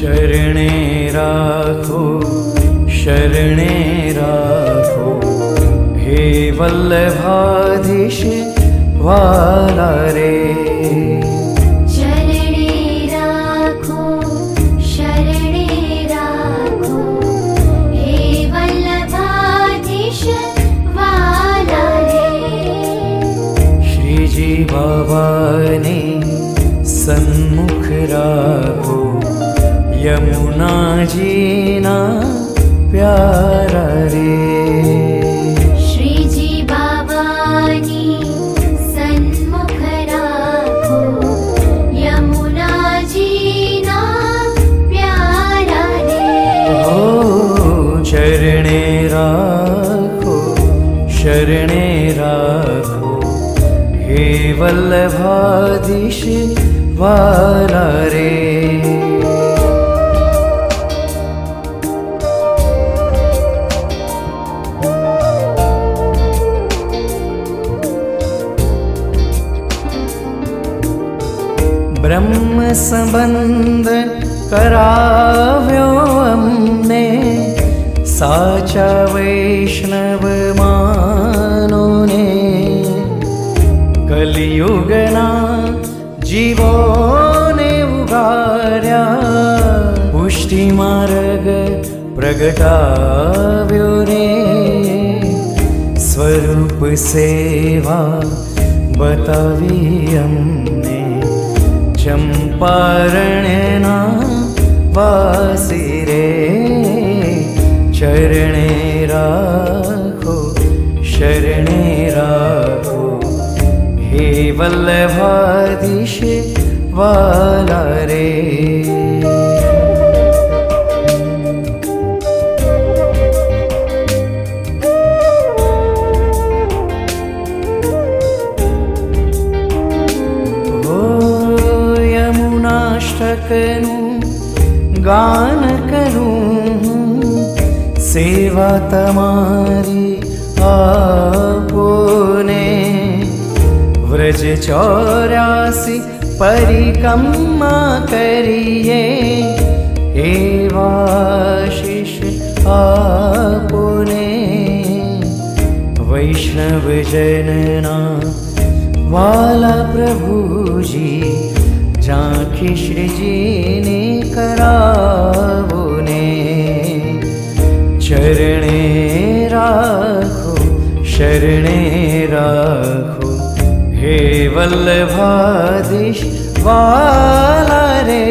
शरणे राखो शरणे राखो हे वल्लभाधीश वाला रे। बाबा ने सन्मुख राखो यमुना जीना प्यारा रे। श्री जी बाबा ने सन्मुख राखो यमुना जीना प्यारा रे। ओ चरणे राखो शरणे राखो हे वल्लभाधीश वाला रे। ब्रह्म संबंध कराव्यो अमने साचा वैष्णव मानो ने। कलियुगना जीवोने उगार्या पुष्टि मार्ग प्रगटाव्यो रे। स्वरूप सेवा बतावी अમને चंपारणना वासी रे। चरणे राखो शरणे राखो हे वल्लभाधीश वाला रे। ओ यमुनाष्टकनु गान करूं सेवा तमारी आपने। व्रज 84 परिक्रमा करिए एवाशीष आपने। वैष्णव जनना वाला प्रभु जी झांकी श्री जी ने करावो ने। चरणे राखो शरणे राखो हे वल्लभाधीश वाला रे।